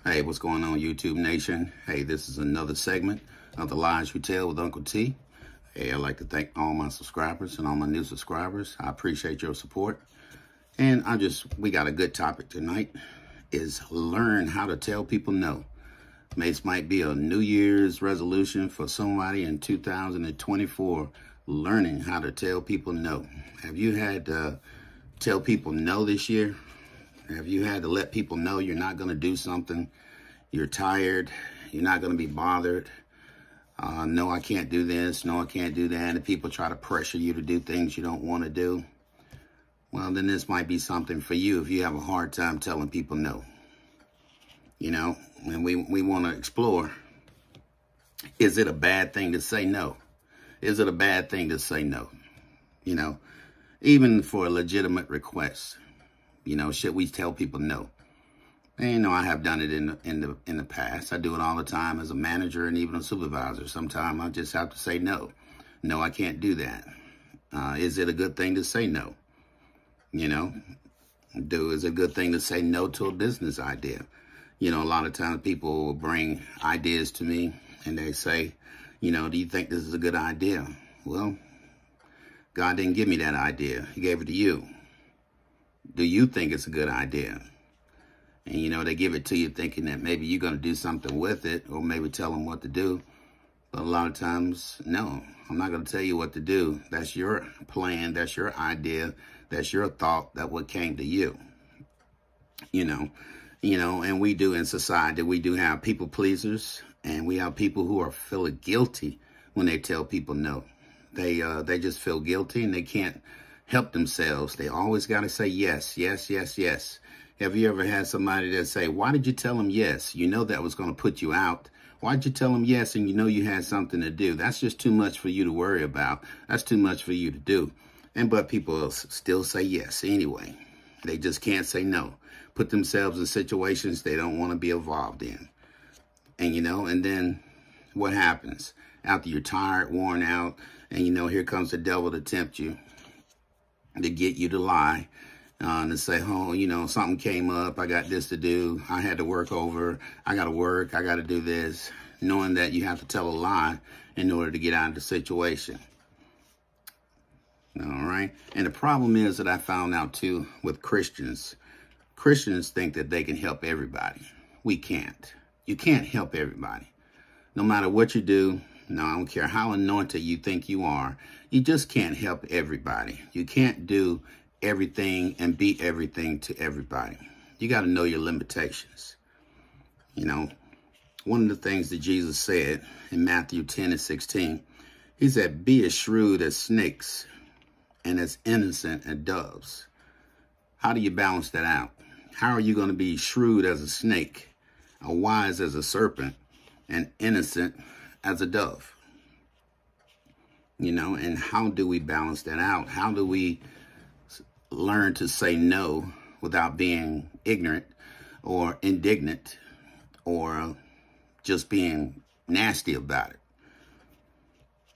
Hey, what's going on, YouTube Nation? Hey, this is another segment of The Lies We Tell with Uncle T. Hey, I'd like to thank all my subscribers and all my new subscribers. I appreciate your support. And we got a good topic tonight, is learn how to tell people no. This might be a New Year's resolution for somebody in 2024, learning how to tell people no. Have you had to tell people no this year? Have you had to let people know you're not going to do something? You're tired. You're not going to be bothered. No, I can't do this. No, I can't do that. And people try to pressure you to do things you don't want to do. Well, then this might be something for you if you have a hard time telling people no. You know, and we want to explore, is it a bad thing to say no? Is it a bad thing to say no? You know, even for a legitimate request. You know, should we tell people no? And, you know, I have done it in the past. I do it all the time as a manager and even a supervisor. Sometimes I just have to say no. No, I can't do that. Is it a good thing to say no? You know, is it a good thing to say no to a business idea? You know, a lot of times people will bring ideas to me and they say, you know, do you think this is a good idea? Well, God didn't give me that idea. He gave it to you. Do you think it's a good idea? And, you know, they give it to you thinking that maybe you're going to do something with it or maybe tell them what to do. But a lot of times, no, I'm not going to tell you what to do. That's your plan. That's your idea. That's your thought. That's what came to you. You know, and we do in society, we do have people pleasers, and we have people who are feeling guilty when they tell people no. They just feel guilty and they can't help themselves. They always got to say yes, yes, yes, yes. Have you ever had somebody that say, why did you tell them yes? You know that was going to put you out. Why did you tell them yes and you know you had something to do? That's just too much for you to worry about. That's too much for you to do. But people still say yes anyway. They just can't say no. Put themselves in situations they don't want to be involved in. And, you know, and then what happens? After you're tired, worn out, and, you know, here comes the devil to tempt you, to get you to lie, and to say, oh, you know, something came up. I got this to do. I had to work over. I got to work. I got to do this. Knowing that you have to tell a lie in order to get out of the situation. All right. And the problem is that I found out, too, with Christians. Christians think that they can help everybody. We can't. You can't help everybody. No matter what you do. No, I don't care how anointed you think you are. You just can't help everybody. You can't do everything and be everything to everybody. You got to know your limitations. You know, one of the things that Jesus said in Matthew 10:16, he said, be as shrewd as snakes and as innocent as doves. How do you balance that out? How are you going to be shrewd as a snake, wise as a serpent, and innocent as a dove? You know, and how do we balance that out? How do we learn to say no without being ignorant or indignant or just being nasty about it?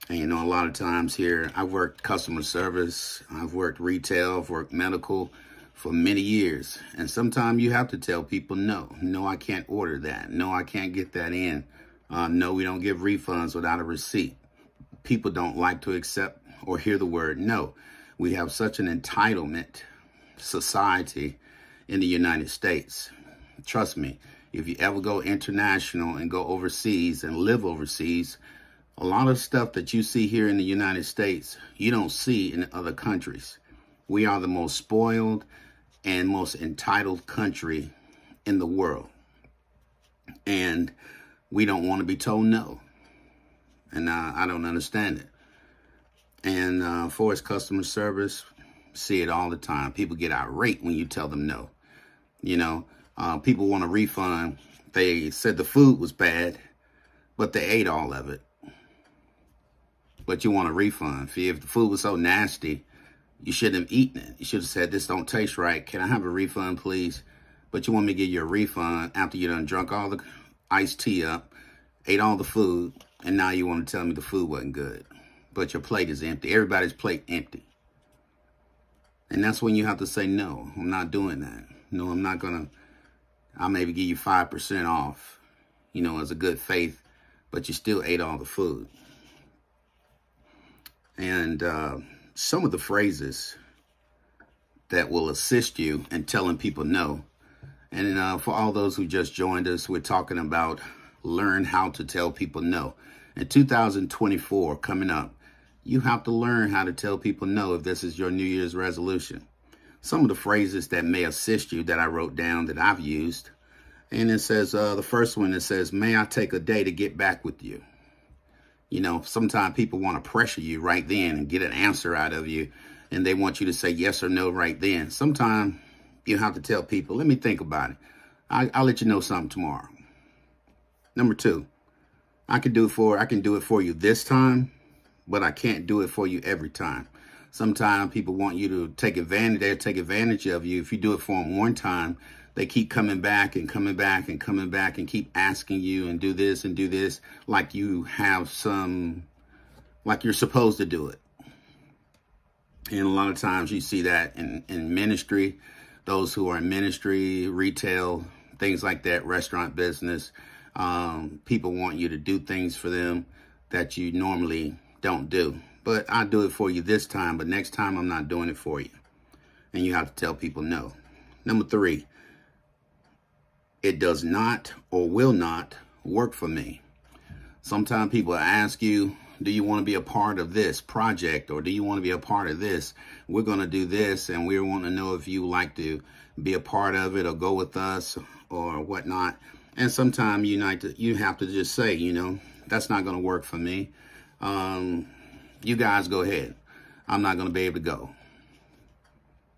And, you know, a lot of times here, I've worked customer service, I've worked retail, I've worked medical for many years. And sometimes you have to tell people, no, I can't order that. No, I can't get that in. No, we don't give refunds without a receipt. People don't like to accept or hear the word no. We have such an entitlement society in the United States. Trust me, if you ever go international and go overseas and live overseas, a lot of stuff that you see here in the United States, you don't see in other countries. We are the most spoiled and most entitled country in the world. And we don't want to be told no. And I don't understand it. And for its customer service, see it all the time. People get irate when you tell them no. You know, people want a refund. They said the food was bad, but they ate all of it. But you want a refund. If the food was so nasty, you shouldn't have eaten it. You should have said, this don't taste right. Can I have a refund, please? But you want me to give you a refund after you done drunk all the iced tea up, ate all the food, and now you want to tell me the food wasn't good. But your plate is empty. Everybody's plate empty. And that's when you have to say, no, I'm not doing that. No, I'm not going to I'll maybe give you 5% off, you know, as a good faith, but you still ate all the food. And some of the phrases that will assist you in telling people no. And for all those who just joined us, we're talking about learn how to tell people no. In 2024 coming up, you have to learn how to tell people no if this is your New Year's resolution. Some of the phrases that may assist you that I wrote down that I've used. And it says, the first one, it says, may I take a day to get back with you? You know, sometimes people want to pressure you right then and get an answer out of you. And they want you to say yes or no right then. Sometimes you have to tell people, let me think about it. I'll let you know something tomorrow. Number two, I can do it for you this time, but I can't do it for you every time. Sometimes people want you to take advantage of you. If you do it for them one time, they keep coming back and coming back and coming back and keep asking you and do this like you have like you're supposed to do it. And a lot of times you see that in ministry, those who are in ministry, retail, things like that, restaurant business, people want you to do things for them that you normally don't do. But I do it for you this time, but next time I'm not doing it for you. And you have to tell people no. Number three, it does not or will not work for me. Sometimes people ask you, do you want to be a part of this project, or do you want to be a part of this? We're going to do this, and we want to know if you like to be a part of it or go with us or whatnot. And sometimes you have to just say, you know, that's not going to work for me. You guys go ahead. I'm not going to be able to go.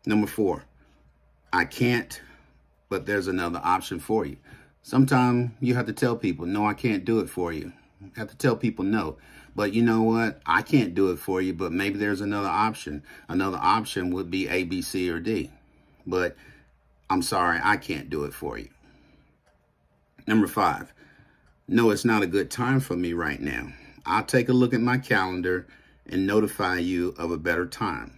Number four, I can't, but there's another option for you. Sometimes you have to tell people, no, I can't do it for you. You have to tell people no. But you know what? I can't do it for you, but maybe there's another option. Another option would be A, B, C, or D. But I'm sorry, I can't do it for you. Number five, no, it's not a good time for me right now. I'll take a look at my calendar and notify you of a better time.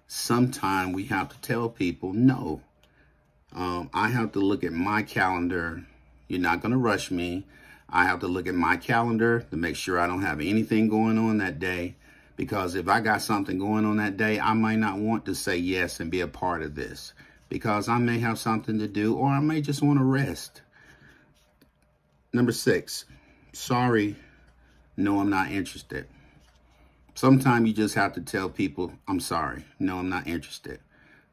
Sometimes we have to tell people no. I have to look at my calendar. You're not going to rush me. I have to look at my calendar to make sure I don't have anything going on that day. Because if I got something going on that day, I might not want to say yes and be a part of this. Because I may have something to do, or I may just want to rest. Number six, sorry, no, I'm not interested. Sometimes you just have to tell people, I'm sorry, no, I'm not interested.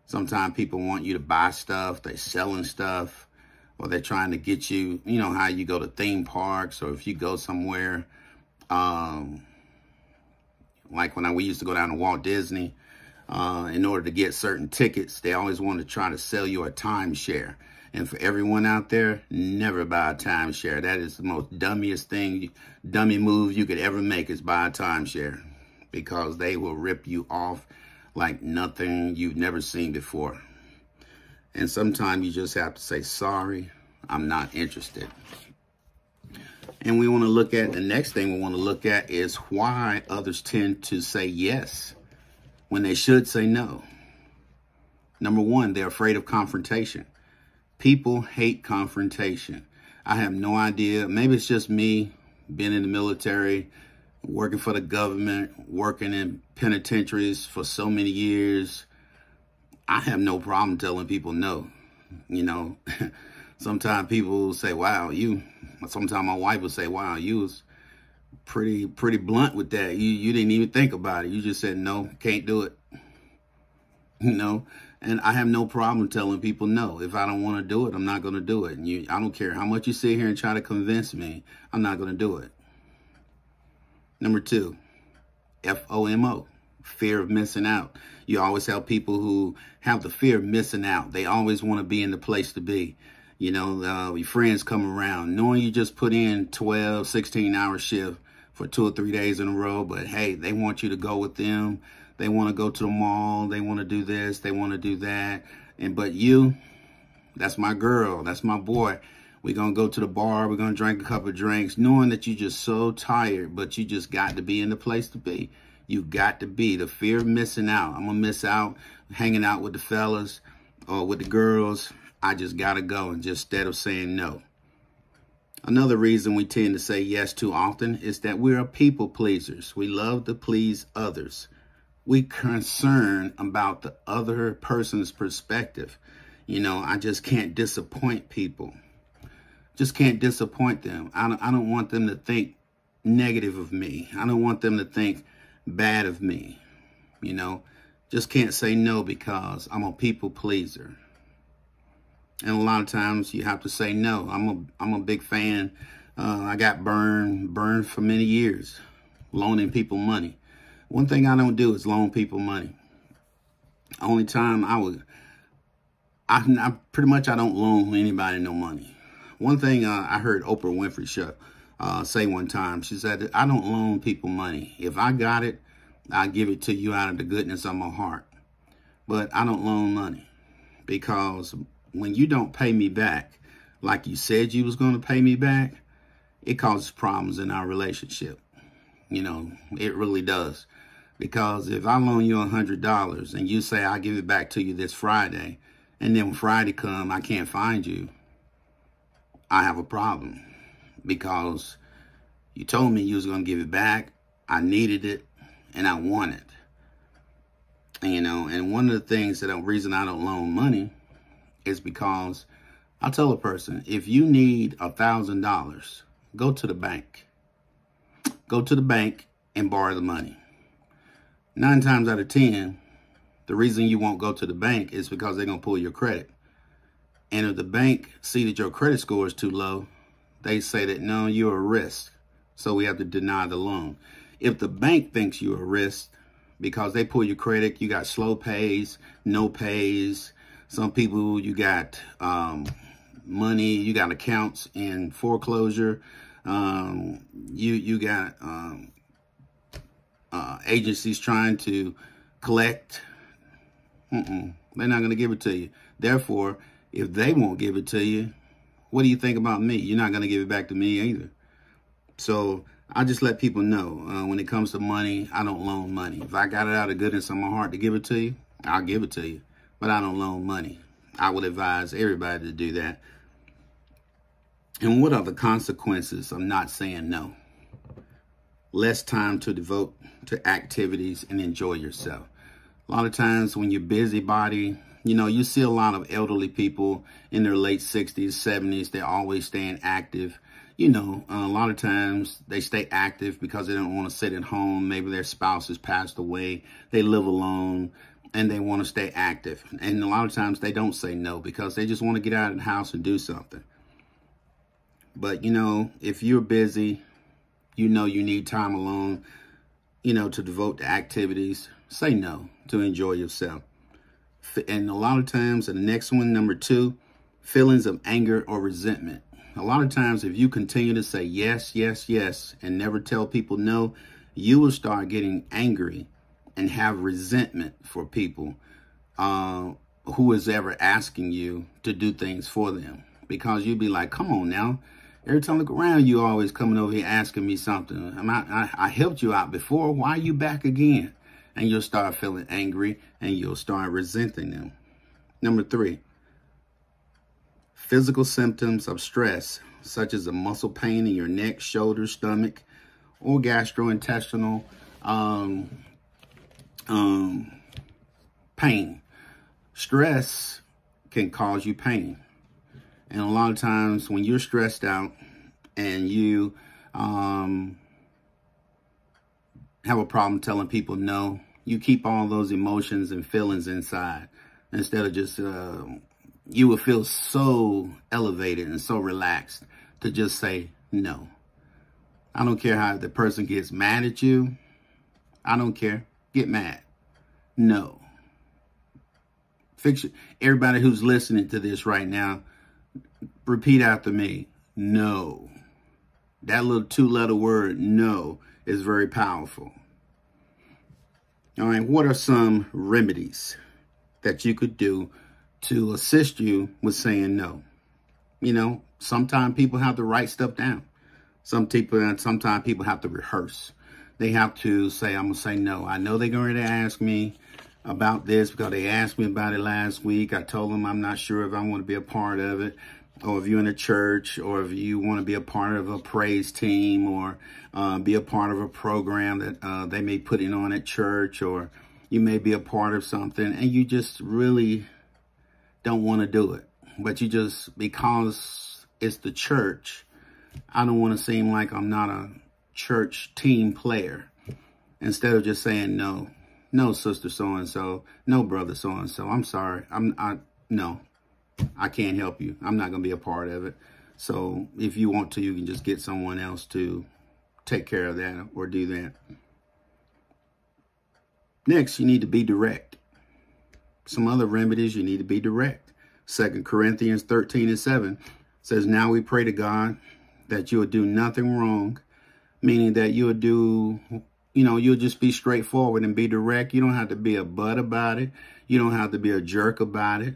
Sometimes people want you to buy stuff, they're selling stuff, or they're trying to get you, you know how you go to theme parks, or if you go somewhere, like when we used to go down to Walt Disney, in order to get certain tickets, they always want to try to sell you a timeshare. And for everyone out there, never buy a timeshare. That is the most dummy move you could ever make, is buy a timeshare. Because they will rip you off like nothing you've never seen before. And sometimes you just have to say, sorry, I'm not interested. And we want to look at, the next thing we want to look at is why others tend to say yes when they should say no. Number one, they're afraid of confrontation. People hate confrontation. I have no idea. Maybe it's just me being in the military, working for the government, working in penitentiaries for so many years. I have no problem telling people no. You know, sometimes people say, wow, sometimes my wife will say, wow, you was pretty blunt with that. You didn't even think about it. You just said, no, can't do it. You know, and I have no problem telling people no. If I don't want to do it, I'm not going to do it. And I don't care how much you sit here and try to convince me, I'm not going to do it. Number two, FOMO, fear of missing out. You always have people who have the fear of missing out. They always want to be in the place to be. You know, your friends come around, knowing you just put in 12, 16-hour shift for 2 or 3 days in a row. But, hey, they want you to go with them. They want to go to the mall. They want to do this. They want to do that. But you, that's my girl. That's my boy. We're going to go to the bar. We're going to drink a couple of drinks, knowing that you're just so tired, but you just got to be in the place to be. You got to be. The fear of missing out. I'm going to miss out hanging out with the fellas or with the girls. I just got to go, and just instead of saying no. Another reason we tend to say yes too often is that we are people pleasers. We love to please others. We concerned about the other person's perspective. You know, I just can't disappoint people. Just can't disappoint them. I don't want them to think negative of me. I don't want them to think bad of me. You know, just can't say no because I'm a people pleaser. And a lot of times you have to say no. I'm a big fan. I got burned for many years, loaning people money. One thing I don't do is loan people money. Only time I don't loan anybody no money. One thing I heard Oprah Winfrey say one time, she said, I don't loan people money. If I got it, I give it to you out of the goodness of my heart. But I don't loan money, because when you don't pay me back like you said you was going to pay me back, it causes problems in our relationship. You know, it really does. Because if I loan you $100 and you say I'll give it back to you this Friday, and then when Friday come, I can't find you, I have a problem. Because you told me you was going to give it back, I needed it, and I want it. And, you know, and one of the things that the reason I don't loan money is because I tell a person, if you need $1,000, go to the bank. Go to the bank and borrow the money. 9 times out of 10, the reason you won't go to the bank is because they're going to pull your credit. And if the bank see that your credit score is too low, they say that, no, you're a risk, so we have to deny the loan. If the bank thinks you're a risk because they pull your credit, you got slow pays, no pays. Some people, you got money, you got accounts in foreclosure. You got agencies trying to collect. They're not going to give it to you. Therefore, if they won't give it to you, what do you think about me? You're not going to give it back to me either. So I just let people know when it comes to money, I don't loan money. If I got it out of goodness of my heart to give it to you, I'll give it to you. But I don't loan money. I would advise everybody to do that. And what are the consequences of not saying no? Less time to devote to activities and enjoy yourself. A lot of times when you're busybody, you know, you see a lot of elderly people in their late 60s, 70s. They're always staying active. You know, a lot of times they stay active because they don't want to sit at home. Maybe their spouse has passed away. They live alone and they want to stay active. And a lot of times they don't say no because they just want to get out of the house and do something. But, you know, if you're busy, you know you need time alone, you know, to devote to activities, say no to enjoy yourself. And a lot of times, the next one, number 2, feelings of anger or resentment. A lot of times, if you continue to say yes, yes, yes, and never tell people no, you will start getting angry and have resentment for people who is ever asking you to do things for them. Because you'll be like, come on now. Every time I look around, you always coming over here asking me something. I helped you out before. Why are you back again? And you'll start feeling angry and you'll start resenting them. Number 3, physical symptoms of stress, such as a muscle pain in your neck, shoulder, stomach, or gastrointestinal pain. Stress can cause you pain. And a lot of times when you're stressed out and you have a problem telling people no, you keep all those emotions and feelings inside instead of just, you will feel so elevated and so relaxed to just say no. I don't care how the person gets mad at you. I don't care. Get mad. No. Everybody who's listening to this right now, repeat after me. No. That little 2-letter word, no, is very powerful. All right, what are some remedies that you could do to assist you with saying no? You know, sometimes people have to write stuff down. Sometimes people have to rehearse. They have to say, I'm going to say no. I know they're going to ask me, about this because they asked me about it last week. I told them I'm not sure if I want to be a part of it, or if you're in a church, or if you want to be a part of a praise team, or be a part of a program that they may put on at church, or you may be a part of something and you just really don't want to do it. But you just, because it's the church, I don't want to seem like I'm not a church team player. Instead of just saying no. No, sister so-and-so. No, brother so-and-so. I'm sorry. No, I can't help you. I'm not going to be a part of it. So if you want to, you can just get someone else to take care of that or do that. Next, you need to be direct. Some other remedies, you need to be direct. 2 Corinthians 13:7 says, now we pray to God that you will do nothing wrong, meaning that you'll do, you'll just be straightforward and be direct. You don't have to be a butt about it. You don't have to be a jerk about it.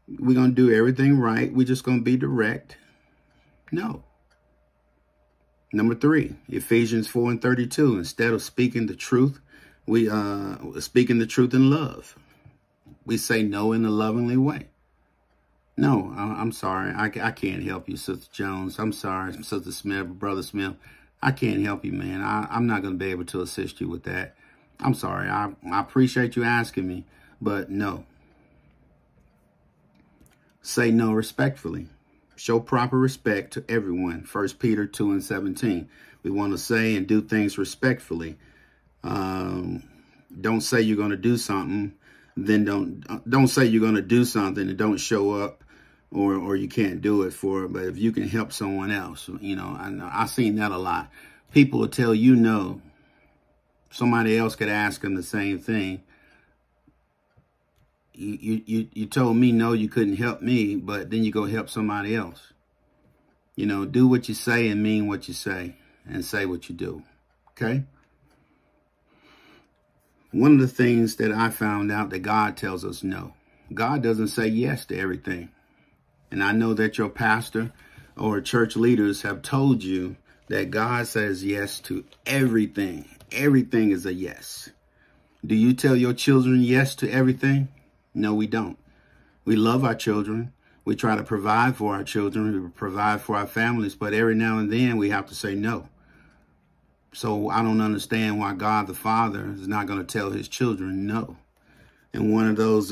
We're going to do everything right. We're just going to be direct. No. Number 3, Ephesians 4:32. Instead of speaking the truth, we speaking the truth in love. We say no in a lovingly way. No, I'm sorry. I can't help you, Sister Jones. I'm sorry, Sister Smith, Brother Smith. I can't help you, man. I'm not going to be able to assist you with that. I'm sorry. I appreciate you asking me, but no. Say no respectfully. Show proper respect to everyone. 1 Peter 2:17. We want to say and do things respectfully. Don't say you're going to do something, then don't say you're going to do something and don't show up, or you can't do it for it. But if you can help someone else, I've seen that a lot. People will tell you no. Somebody else could ask them the same thing. You told me no, you couldn't help me, but then you go help somebody else. Do what you say and mean what you say, and say what you do. Okay? One of the things that I found out that God tells us no. God doesn't say yes to everything. And I know that your pastor or church leaders have told you that God says yes to everything. Everything is a yes. Do you tell your children yes to everything? No, we don't. We love our children. We try to provide for our children. We provide for our families. But every now and then we have to say no. So I don't understand why God the Father is not going to tell his children no. And one of those,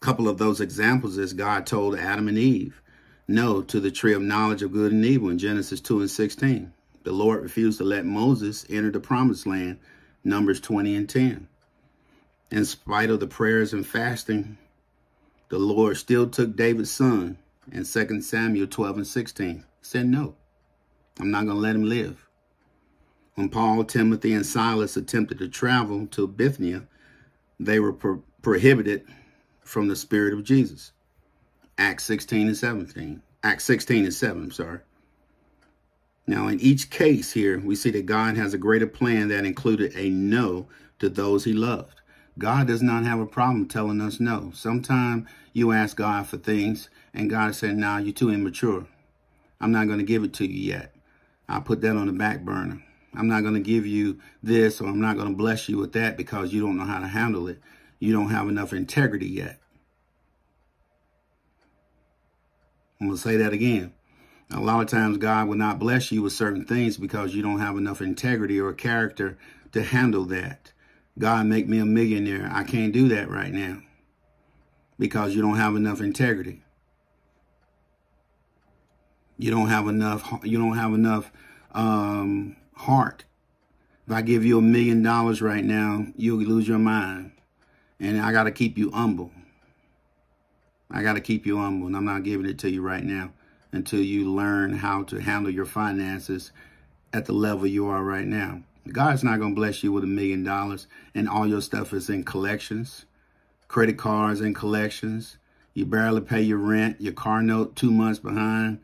couple of those examples is God told Adam and Eve no to the tree of knowledge of good and evil in Genesis 2:16. The Lord refused to let Moses enter the promised land, Numbers 20:10. In spite of the prayers and fasting, the Lord still took David's son in 2 Samuel 12:16. He said, no, I'm not going to let him live. When Paul, Timothy, and Silas attempted to travel to Bithynia, they were prohibited from the Spirit of Jesus. Acts 16:7, sorry. Now, in each case here, we see that God has a greater plan that included a no to those he loved. God does not have a problem telling us no. Sometimes you ask God for things and God said, nah, you're too immature. I'm not going to give it to you yet. I'll put that on the back burner. I'm not going to give you this, or I'm not going to bless you with that because you don't know how to handle it. You don't have enough integrity yet. I'm going to say that again. A lot of times God will not bless you with certain things because you don't have enough integrity or character to handle that. God, make me a millionaire. I can't do that right now because you don't have enough integrity. You don't have enough heart. If I give you $1 million right now, you'll lose your mind. And I got to keep you humble. I got to keep you humble. And I'm not giving it to you right now until you learn how to handle your finances at the level you are right now. God's not going to bless you with $1 million and all your stuff is in collections, credit cards in collections. You barely pay your rent, your car note 2 months behind.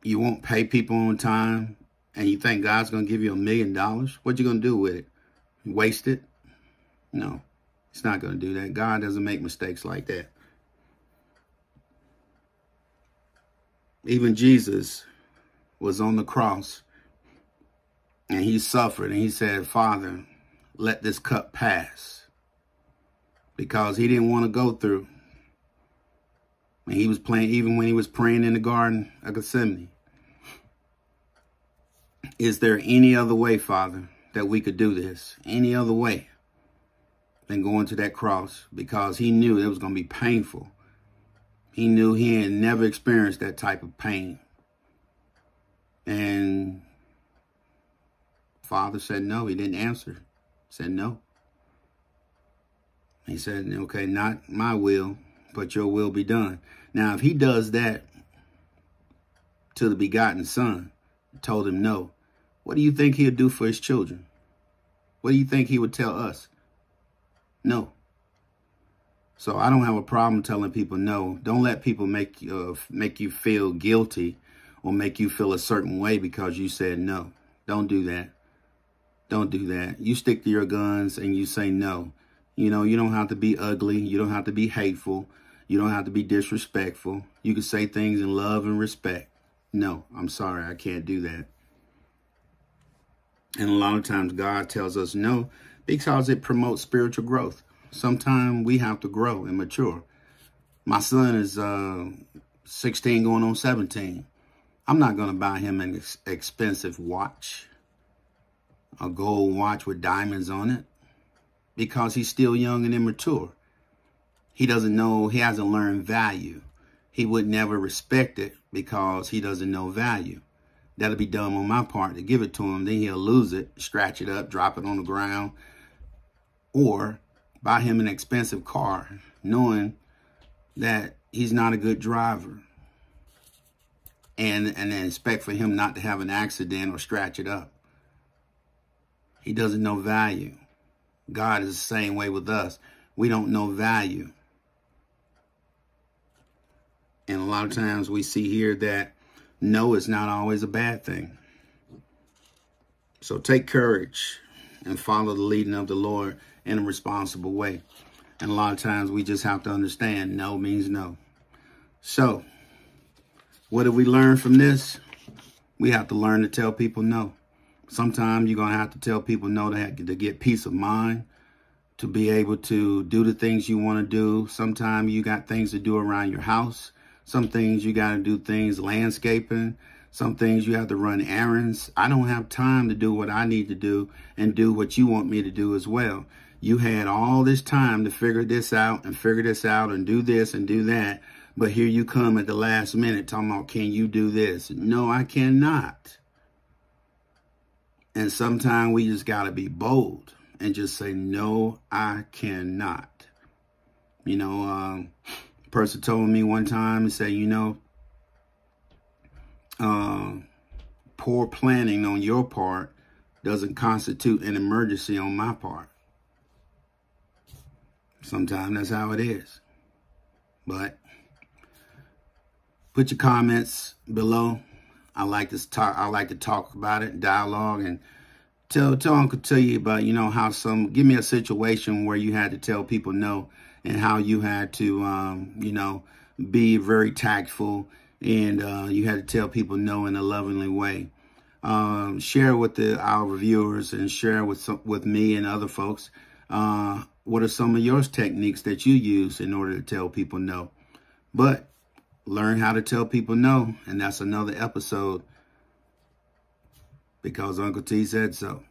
You won't pay people on time. And you think God's going to give you $1 million? What you going to do with it? Waste it? No, it's not going to do that. God doesn't make mistakes like that. Even Jesus was on the cross and he suffered and he said, Father, let this cup pass, because he didn't want to go through. And he was playing, even when he was praying in the Garden of Gethsemane. Is there any other way, Father, that we could do this? Any other way than going to that cross? Because he knew it was going to be painful. He knew he had never experienced that type of pain. And Father said no. He didn't answer. Said no. He said, okay, not my will, but your will be done. Now, if he does that to the begotten Son, told him no, what do you think he'll do for his children? What do you think he would tell us? No. So I don't have a problem telling people no. Don't let people make you feel guilty or make you feel a certain way because you said no. Don't do that. Don't do that. You stick to your guns and you say no. You know, you don't have to be ugly. You don't have to be hateful. You don't have to be disrespectful. You can say things in love and respect. No, I'm sorry, I can't do that. And a lot of times God tells us no because it promotes spiritual growth. Sometimes we have to grow and mature. My son is 16 going on 17. I'm not going to buy him an expensive watch, a gold watch with diamonds on it, because he's still young and immature. He doesn't know, he hasn't learned value. He would never respect it because he doesn't know value. That'll be dumb on my part to give it to him. Then he'll lose it, scratch it up, drop it on the ground, or buy him an expensive car, knowing that he's not a good driver, and then expect for him not to have an accident or scratch it up. He doesn't know value. God is the same way with us. We don't know value. And a lot of times we see here that no is not always a bad thing. So take courage and follow the leading of the Lord in a responsible way. And a lot of times we just have to understand no means no. So what have we learned from this? We have to learn to tell people no. Sometimes you're going to have to tell people no to get peace of mind, to be able to do the things you want to do. Sometimes you got things to do around your house. Some things you got to do things, landscaping. Some things you have to run errands. I don't have time to do what I need to do and do what you want me to do as well. You had all this time to figure this out and do this and do that. But here you come at the last minute talking about, can you do this? No, I cannot. And sometimes we just got to be bold and just say, no, I cannot. You know, a person told me one time and say, you know, poor planning on your part doesn't constitute an emergency on my part. Sometimes that's how it is. But put your comments below. I like to talk about it, dialogue, and tell Uncle T about, you know, how give me a situation where you had to tell people no and how you had to, you know, be very tactful and you had to tell people no in a lovingly way. Share with our viewers and share with me and other folks. What are some of your techniques that you use in order to tell people no? But learn how to tell people no, and that's another episode because Uncle T said so.